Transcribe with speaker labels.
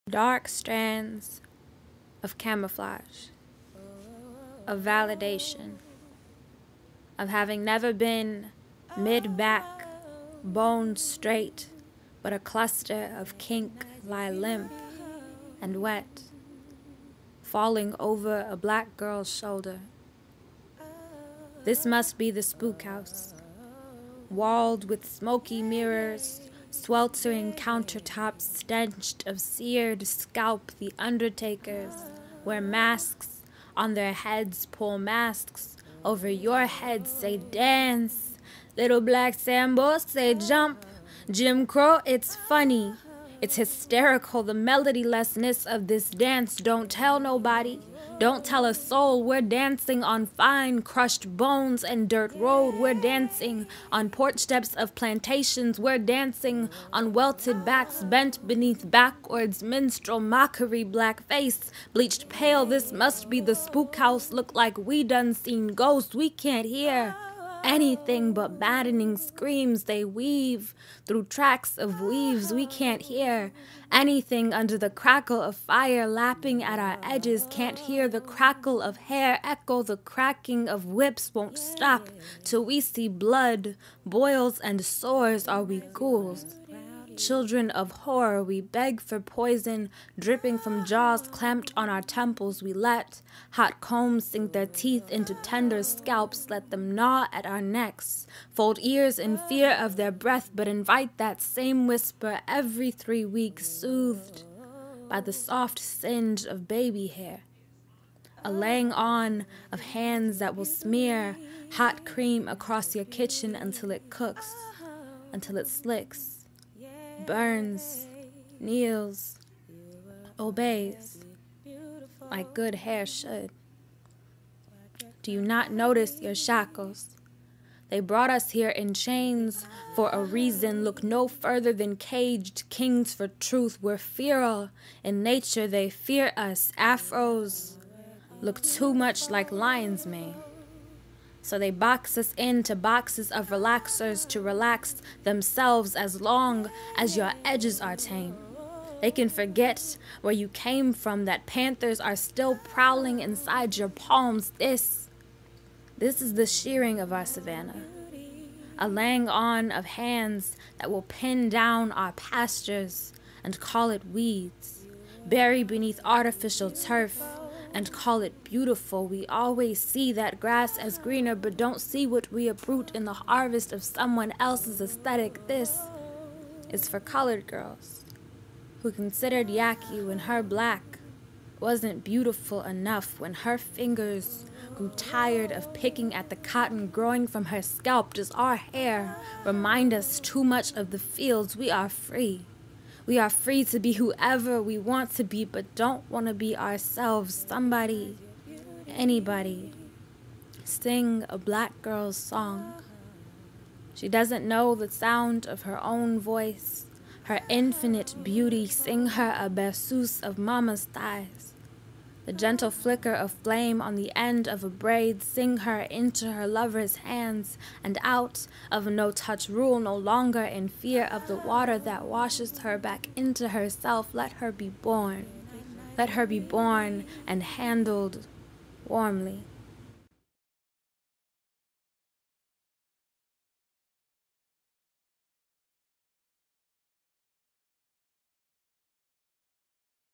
Speaker 1: Dark strands of camouflage, of validation, of having never been mid-back, bone straight, but a cluster of kink lie limp and wet, falling over a black girl's shoulder. This must be the spook house, walled with smoky mirrors, sweltering countertops stenched of seared scalp. The undertakers wear masks on their heads, pull masks over your head, say dance. Little black Sambo, say jump. Jim Crow, it's funny. It's hysterical, the melodylessness of this dance. Don't tell nobody. Don't tell a soul. We're dancing on fine crushed bones and dirt road. We're dancing on porch steps of plantations. We're dancing on welted backs bent beneath backwards. Minstrel mockery, black face bleached pale. This must be the spook house. Look like we done seen ghosts. We can't hear anything but maddening screams. They weave through tracks of weaves. We can't hear anything under the crackle of fire lapping at our edges. Can't hear the crackle of hair echo. The cracking of whips won't stop till we see blood, boils and sores. Are we ghouls? Children of horror, we beg for poison, dripping from jaws clamped on our temples. We let hot combs sink their teeth into tender scalps, let them gnaw at our necks, fold ears in fear of their breath, but invite that same whisper every 3 weeks, soothed by the soft singe of baby hair. A laying on of hands that will smear hot cream across your kitchen until it cooks, until it slicks, burns, kneels, obeys, like good hair should. Do you not notice your shackles? They brought us here in chains for a reason. Look no further than caged kings for truth. We're feral in nature, they fear us. Afros look too much like lion's mane. So they box us into boxes of relaxers to relax themselves as long as your edges are tame. They can forget where you came from, that panthers are still prowling inside your palms. This is the shearing of our savannah. A laying on of hands that will pin down our pastures and call it weeds, bury beneath artificial turf and call it beautiful. We always see that grass as greener, but don't see what we uproot in the harvest of someone else's aesthetic. This is for colored girls who considered Yaky when her black wasn't beautiful enough, when her fingers grew tired of picking at the cotton growing from her scalp. Does our hair remind us too much of the fields? We are free. We are free to be whoever we want to be, but don't want to be ourselves. Somebody, anybody, sing a black girl's song. She doesn't know the sound of her own voice, her infinite beauty. Sing her a berceuse of mama's thighs, the gentle flicker of flame on the end of a braid. Sing her into her lover's hands and out of a no-touch rule, no longer in fear of the water that washes her back into herself. Let her be born. Let her be born and handled warmly.